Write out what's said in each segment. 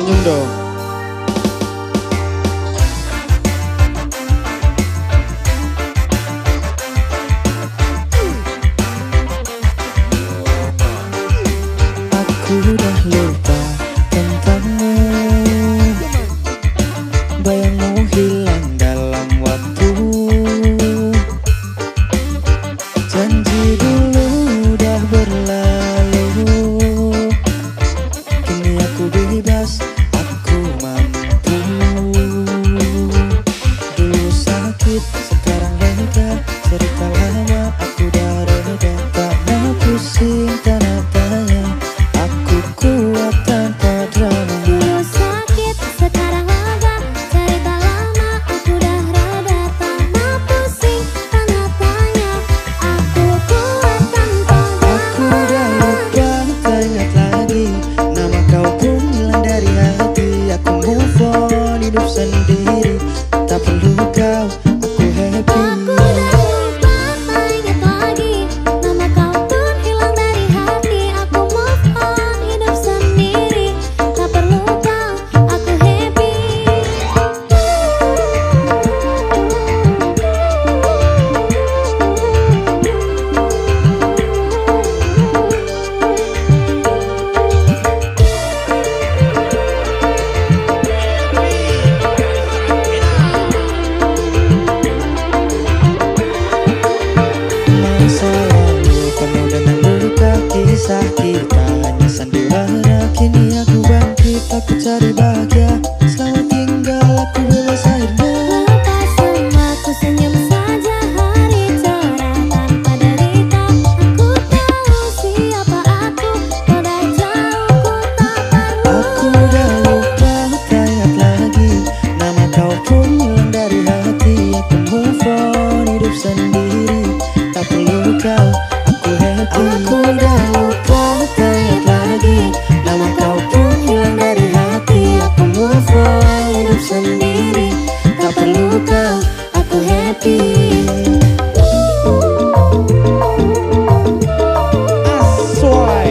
Senyum dong. Aku udah lupa tentangmu, bayangmu hilang dalam waktu. Janji dulu udah berlalu, kini aku bebas, aku mampu. Dulu sakit, sekarang lega, cerita lama aku udah reda. Tak mau pusing tanda tanya, aku kuat tanpa drama. Dulu sakit, sekarang lega, cerita lama aku udah reda. Tak mau pusing, tanda tanya, aku kuat tanpa Aku udah lupa, tak ingat lagi nama kau pun hilang dari hati. Aku move on, hidup sendiri, tak perlu kau, aku happy. Aku udah lupa, tak ingat lagi nama kau pun hilang dari hati. Aku move on, hidup sendiri, tak perlu kau, aku happy. Masa lalu penuh dengan luka, kisah kita hanya sandiwara. Kini aku bangkit, aku cari bahagia. Selamat tinggal, aku bebas akhirnya. Lepas semua ku senyum saja, hari cerah tanpa derita. Aku tahu siapa aku, kau dah jauh, ku tak perlu. Aku udah lupa, tak ingat lagi nama kau pun hilang dari hati. Aku move on, hidup sendiri, tak perlu kau, aku happy. Aku udah lupa, tak ingat lagi nama kau pun hilang dari hati. Aku move on, hidup sendiri, tak perlu kau, aku happy. Aswai.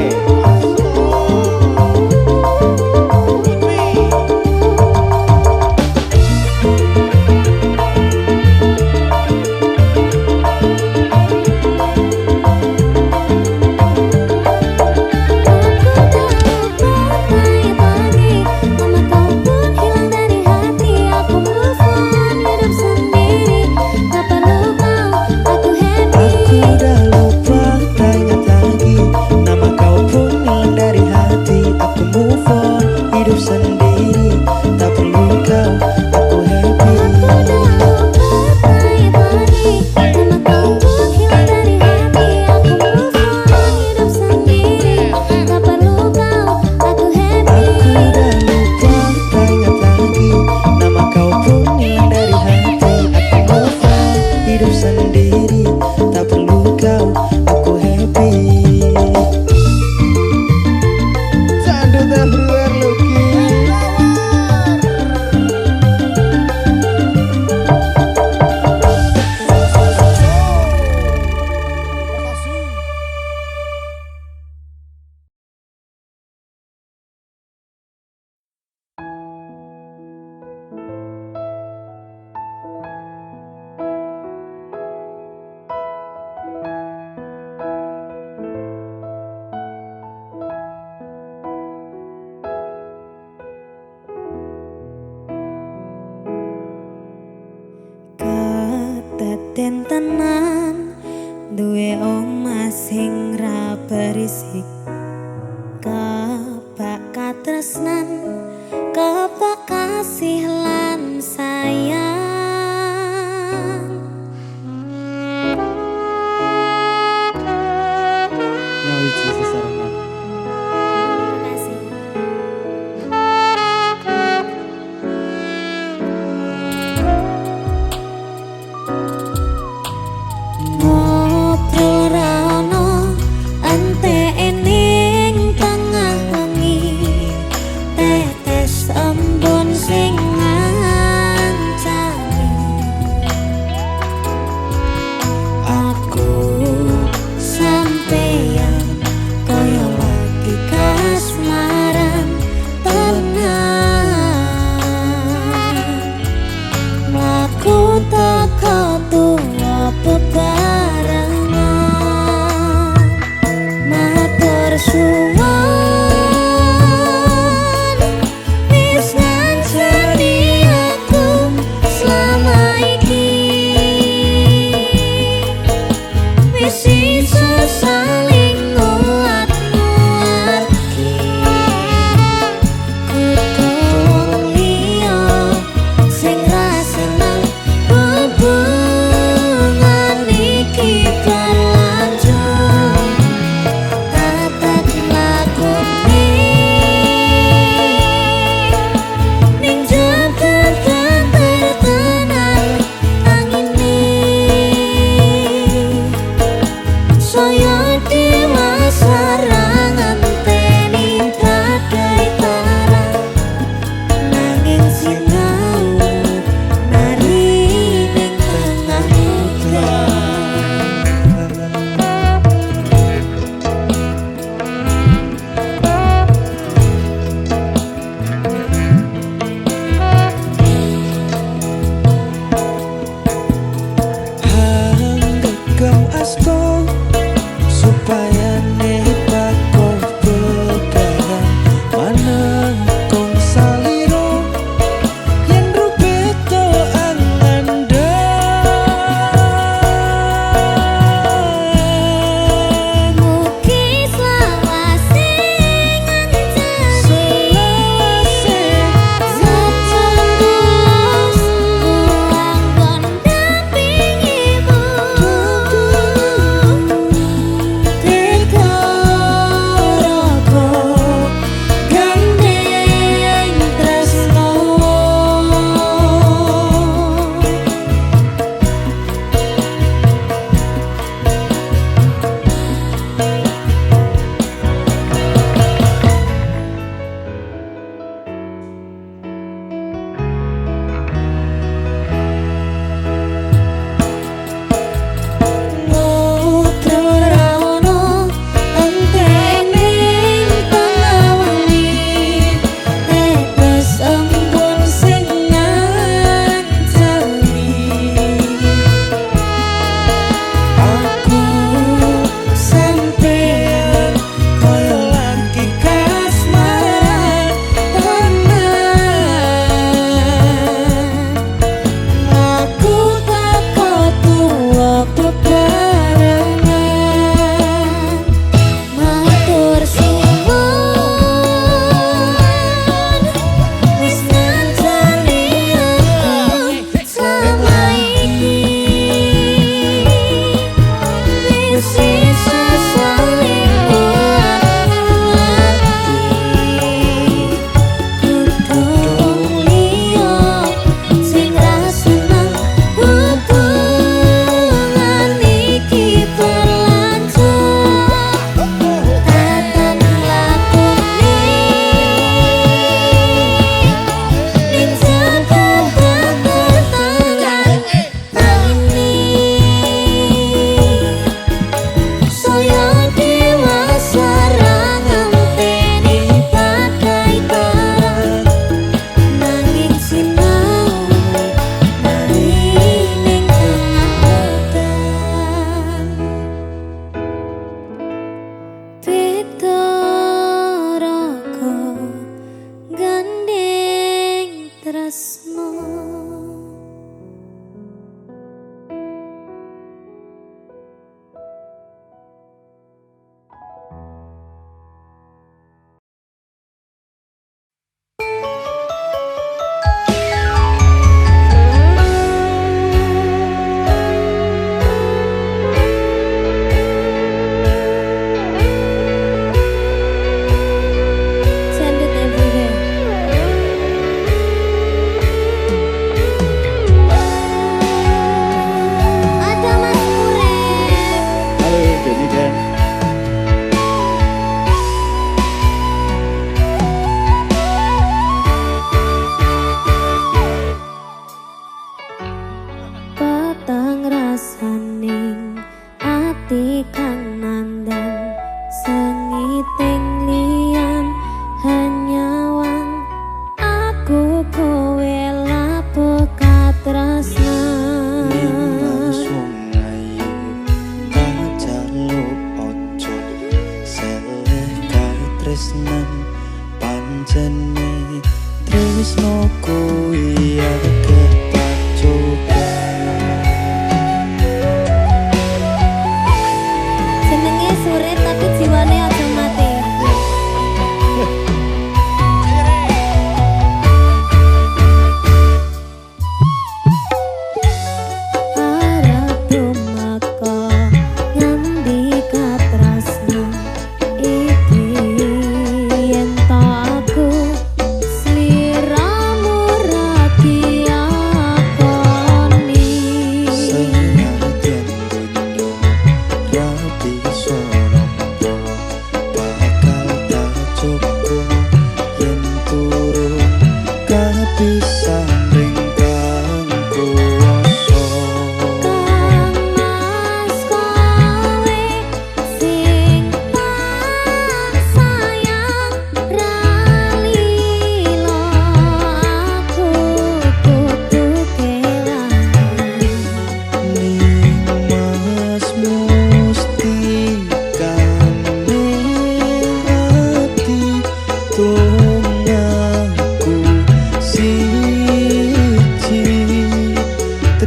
Aku udah lupa, tak ingat lagi nama kau pun hilang dari hati. Aku move on, hidup sendiri, tak perlu kau, aku happy. Aku udah lupa, tak ingat lagi nama kau pun hilang dari hati. Aku move on, hidup sendiri, tak perlu kau, aku happy. Aku udah lupa, tak ingat lagi nama kau pun hilang dari hati. Aku move on, hidup sendiri, tak perlu kau, aku happy. Sandut everywhere looking. Kadaden tenan duwe omah sing ra berisik, kebak katresnan, kebak kasih lan sayang. Nyawiji sesarengan. Kasih. Ngobrol ra ono entek ning tengah wengi, tetes embun sing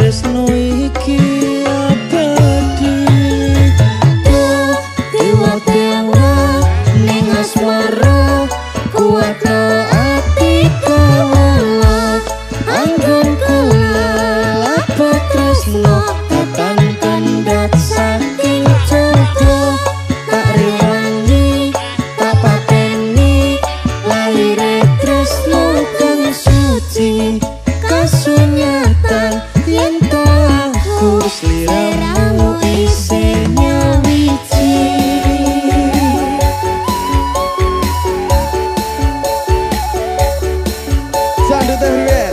tresno iki abadi dewa-dewa ning asmara kuatno ati kawula anggun kula lapo tresno tatan kandat saking jogo tak rewangi tak pateni lahire tresno kang suci kasunyatan yen tahu sliramu isinya wiji Sandut everywhere.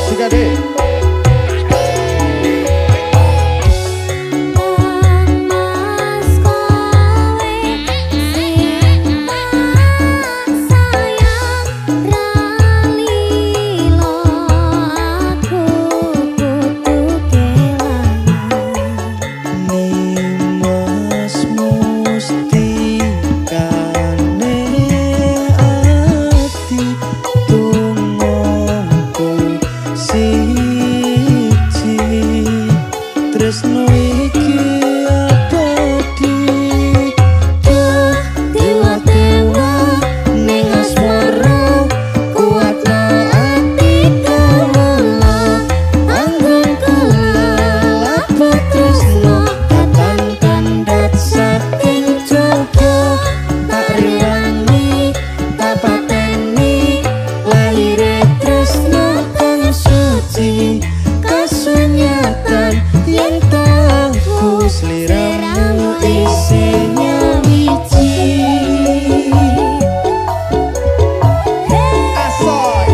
Sikade tresno iki abadi dewa-dewa ning asmara kuatno ati kawula anggun kula lapo tresno tatan kandat saking jogo tak rewangi tak pateni lahire tresno kang suci kasunyatan yen tahu sliramu isinya wiji Asoy.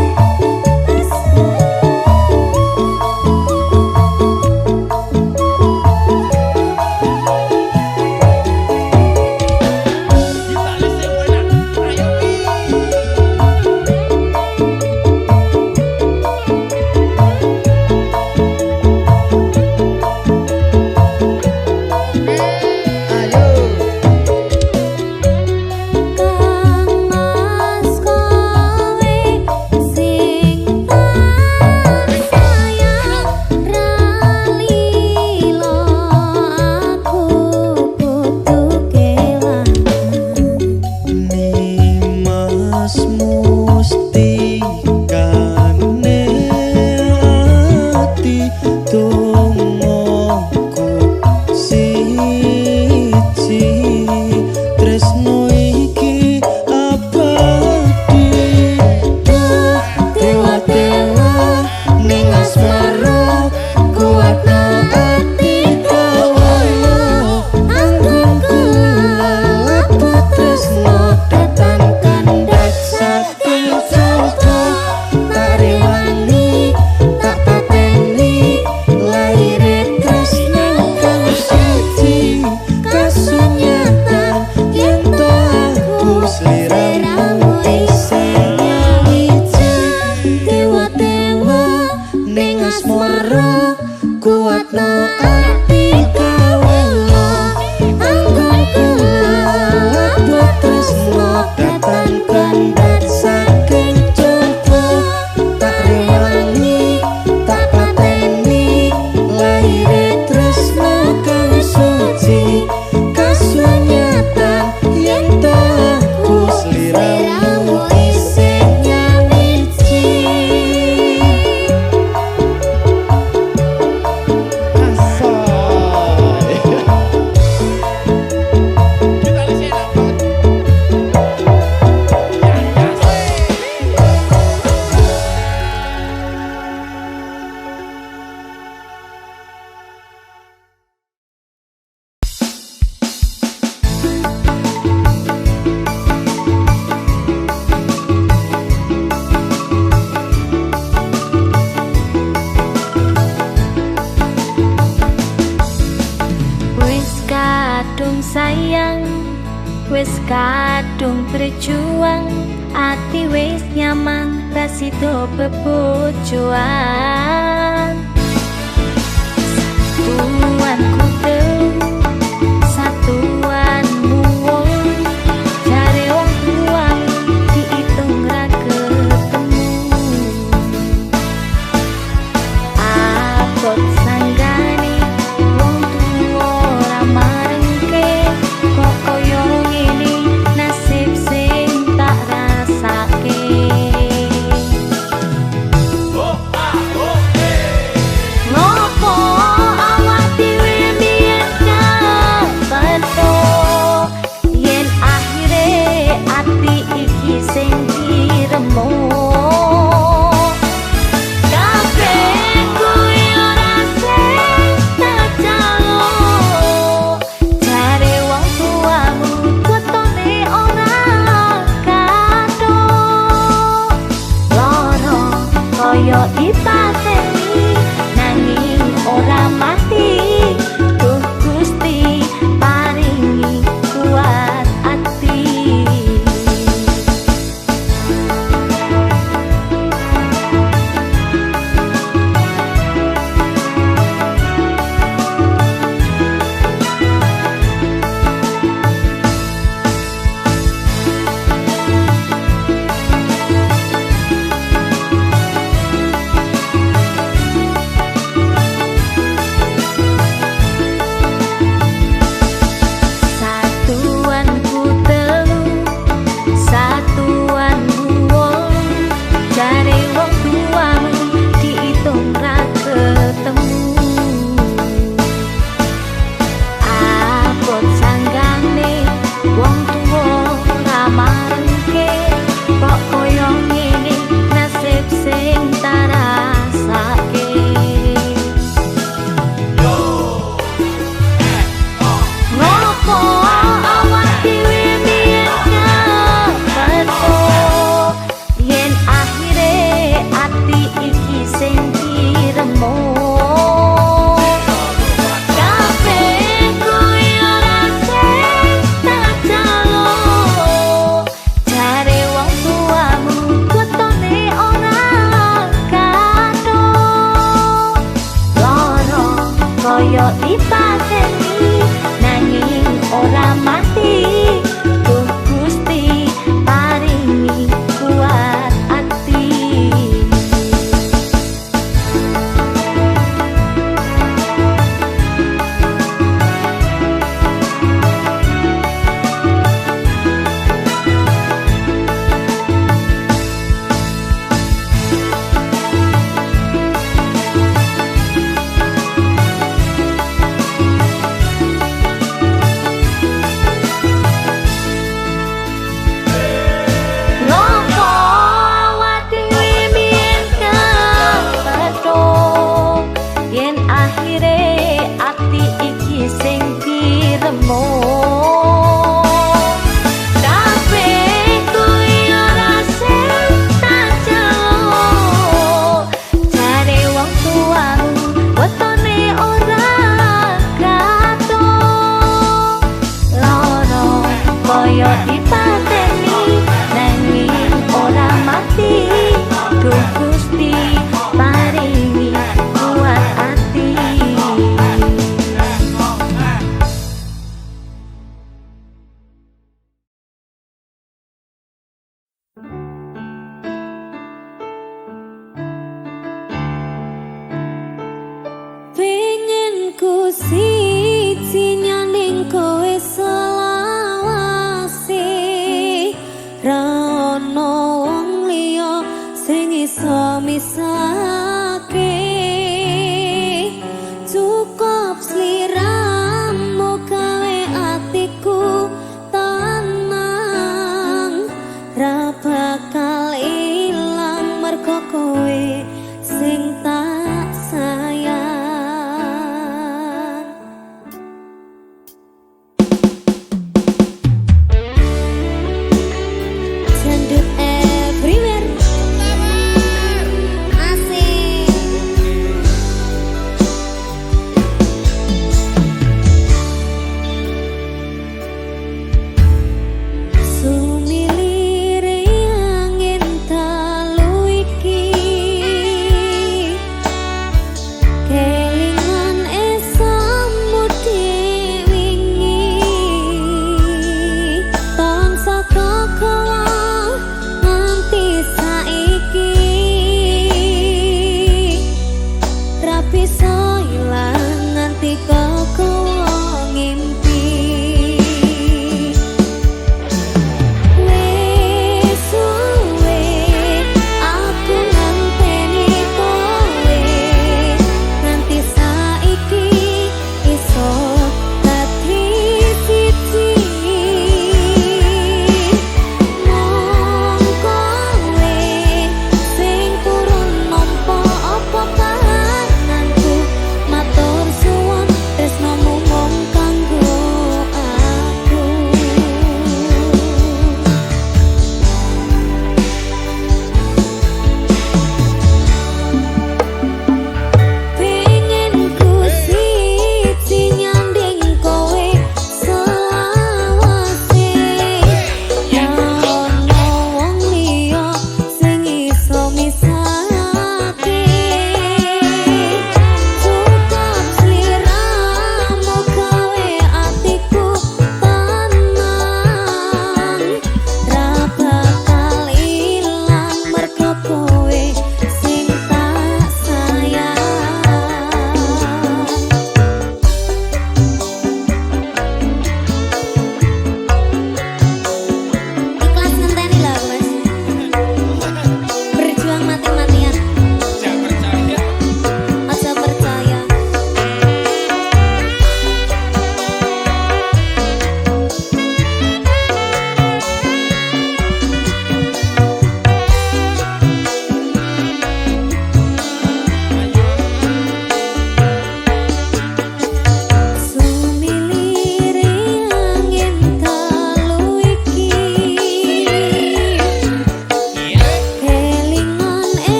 tresno iki abadi dewa-dewa ning asmara kuatno ati kawula anggun kula lapo tresno tatan kandat saking jogo tak rewangi tak pateni lahire tresno kang suci kasunyatan yen tahu sliramu isinya wiji dewa-dewa ning asmara kuatno ati kawula anggun kula lapo tresno tatan kandat saking jogo tak rewangi tak pateni lahire tresno kang suci kasunyatan yen tahu sliramu isinya wiji wis kadung berjuang ati wis nyaman Sido bebojoan Tuan kude Satuan muwong Jare wong tuang diitung ra ketemu Abot sanggane wong tuwa ra marengke kok koyo ngene nasib sing tak rasake Koyo dipateni nanging ora mati Duh Gusti paringi kuat ati Koyo dipateni nanging ora mati Duh Gusti paringi kuat ati iso ilang nganti kok ngimpi. Wes suwe aku nganteni kowe nganti saiki iso dadi siji. Mong kowe sing turun nampa apa kahananku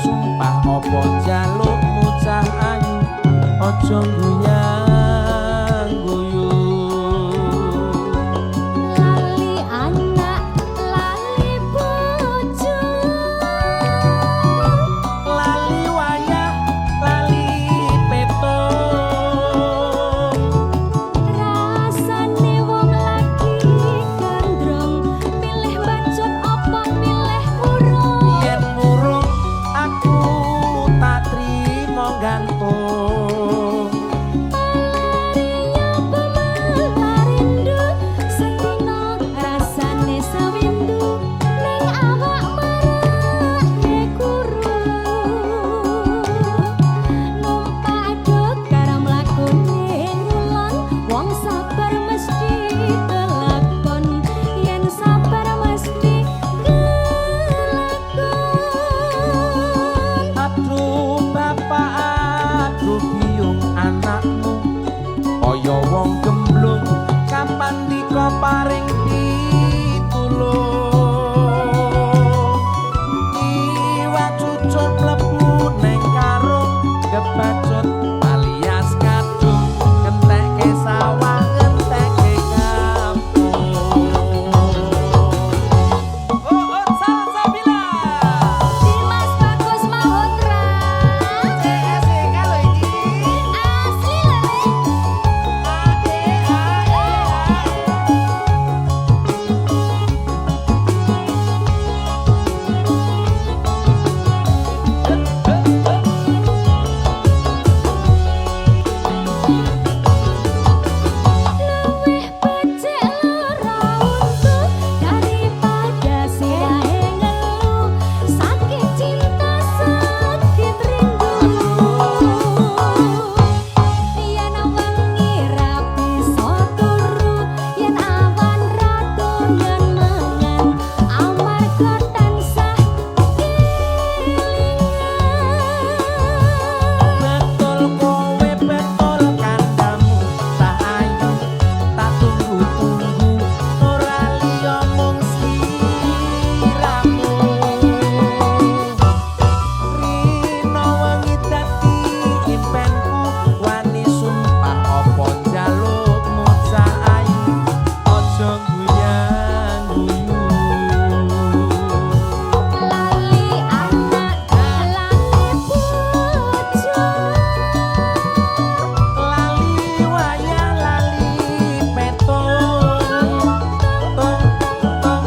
sumpah apa jalukmu cah ayu aja guyang guyu lali anak lali bojo lali wayah lali peto rasane wong lagi gandrong pilih bacot apa pilih urung yen murung aku tak trimo gantung Rindu setino rasane sewindu ning awak marake guru numpak aduk karo mlakune ngulon wong sabar mesti kelakon yen sabar mesti kelakon aduh bapak aduh biung anakmu kaya wong gemblung kapan dika paring pitulung iwak cucuk mlebu neng karung kebacut alias kadung ngentekke sawah ngentekke kampung salsabila Dimas Bagus Mahotra CS kalau iki asli luwih becik lara untu daripada sirahe ngeluh sakit cinta sakit rindu yen wengi ra bisa turu yen awan ra doyan mangan amarga tansah betul kowe betul kandamu tak ayu tak tunggu-tunggu ora liya mung sliramu rino wengi dadi impenku wani sumpah apa jalukmu cah ayu aja guyang guyu lali anak lali bojo lali wayah lali peto tong tong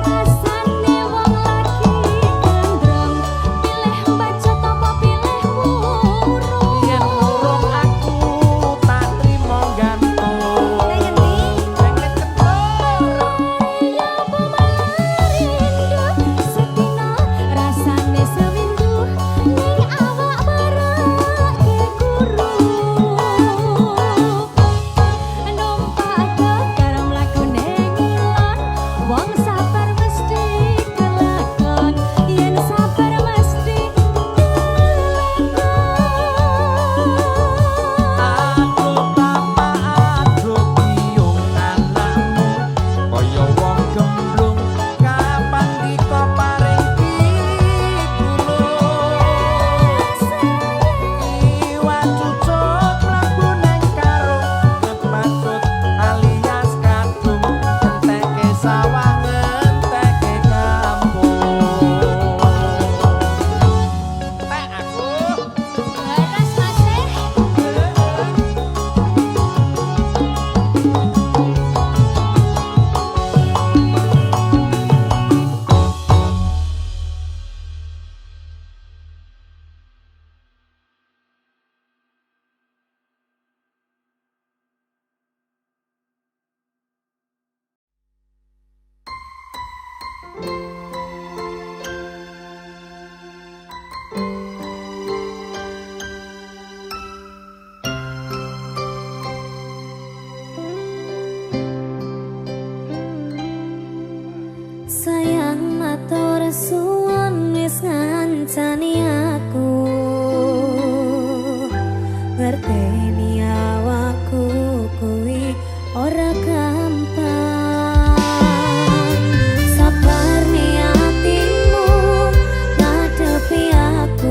rasane wong lagi gandrong pilih bacot apa pilih murung yen murung aku tak trimo gantung ngendi pengen ketemu ya rindu setino rasane sewindu ning awak marake guru numpak aduk karo mlakune ngulon wong sabar mesti kelakon yen sabar mesti kelakon aduh bapak aduh biung anakmu kaya wong gemblung kapan dika paring pitulung iwak cucuk mlebu neng karung kebacut alias kadung ngentekke sawah ngentekke kampung tek aku Leres masih sayang matur suwun wis ngancani aku ngerteni awakku kuwi ora gampang sabar nih atimu ngadepi aku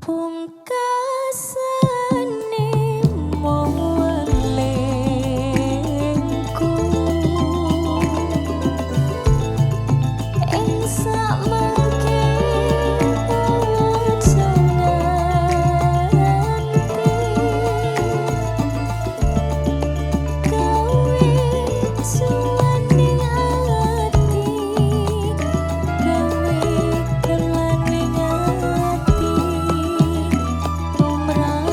pungkasane mung welingku ing samangke gawe kelaning ati tumrap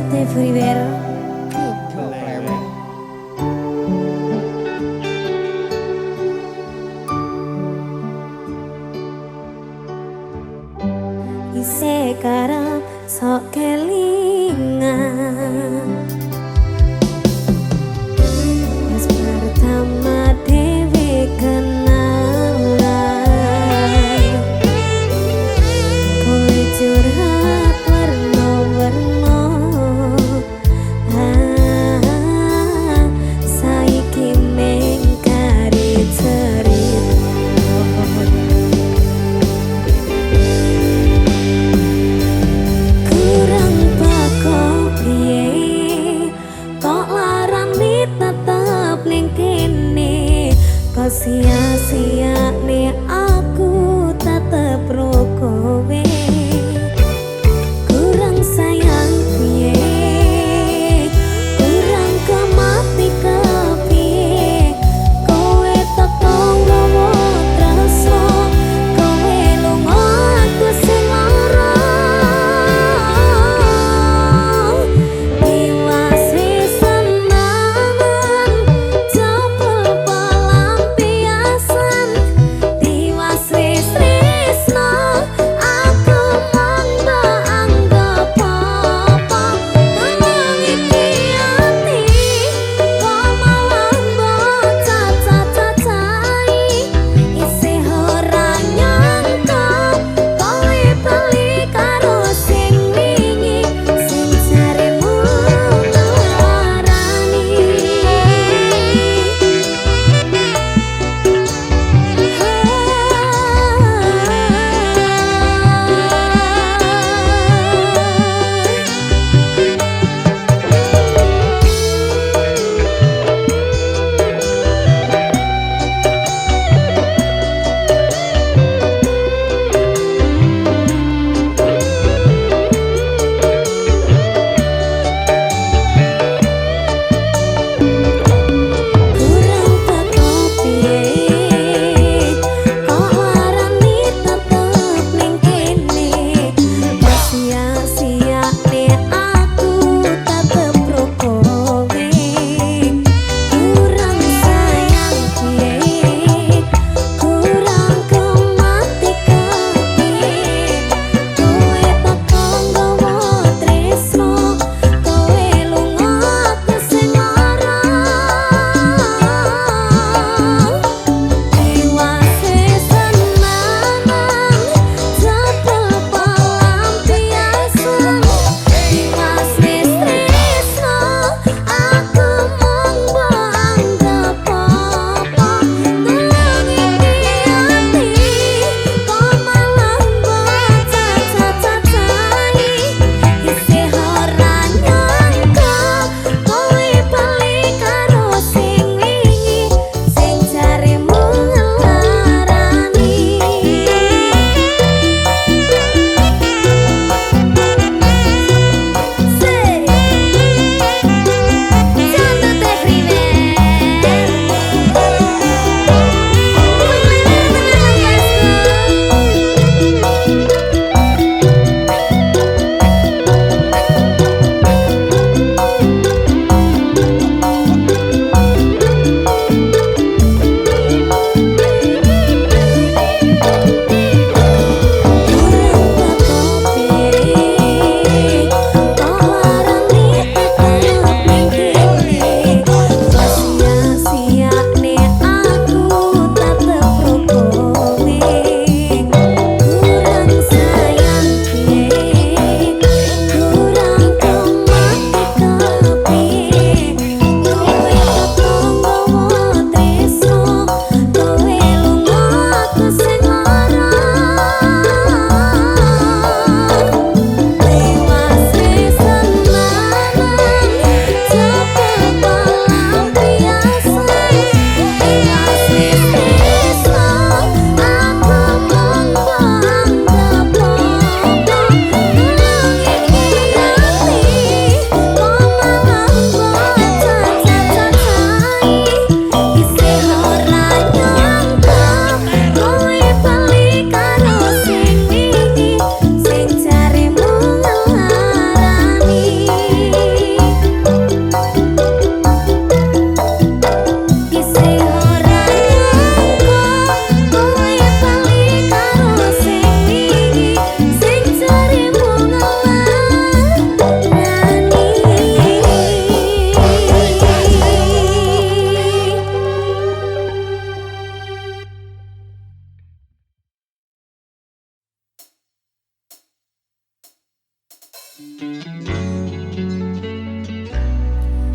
Everywhere. Sekarang sok kelingan pas pertama dewe kenalan kowe curhat warna-warna saiki mengkari cerita kok larang tetep ning kene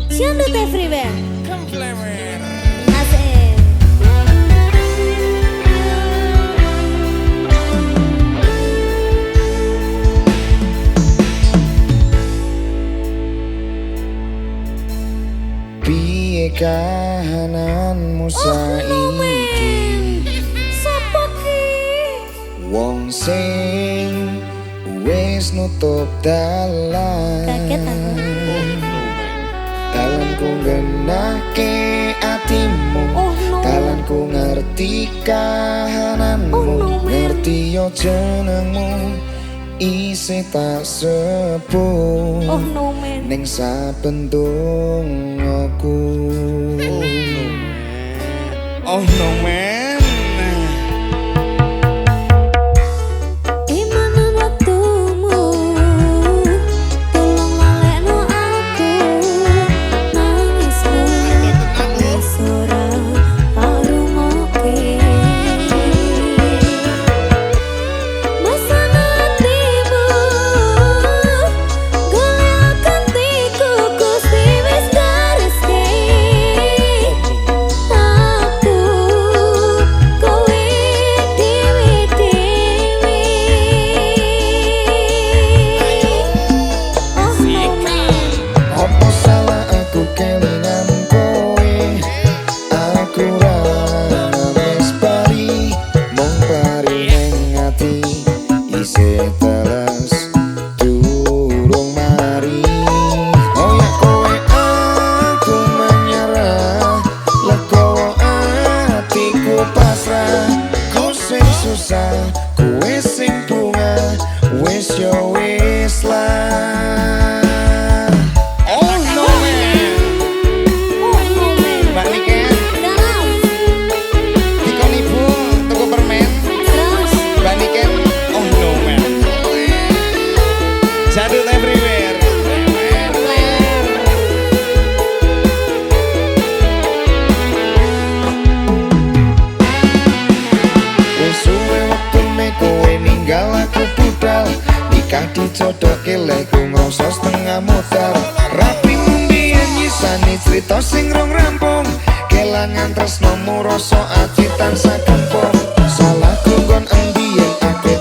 Syandut everywhere. Complemen. Asik. Piye kahananmu saiki? Sopo ki? Wong sing wis nutup dalan. Kaget aku. Dalanku ngenake atimu. Oh no. Dalanku ngerti kahananmu. Oh no, man. Ngerti yo jenengmu. Isih tak sepuh. Oh no man. Ning saben dongaku. Oh no man. Imanan waktumu, tolong lalekno aku. Nangismu, wis ora arungoke. Masana hatimu, golek gantiku, Gusti wis gareske. Aku kowe dewe-dewe. Oh no man. Apa salah aku kelingan kowe? Aku ra wis bari, mung bari ning ati isih teles durung mari. Oh ya kowe aku menyerah, legowo atiku pasrah. Ku sing susah, kowe sing bunga, wis yo wis lah. Oh no man. Oh no man. Mbak Niken, Dalam. dikon ibu tuku permen. Terus. Mbak Niken, oh no man. Syandut everywhere. Wis suwe wektune kowe ninggal aku budal. Nikah dijodohke leku ngrasa setengah modal. Rapi mbiyen nyisani crita sing rong rampung. Kelangan tresnomu rasa ati tansah kempung. Salahku kon endi yen aku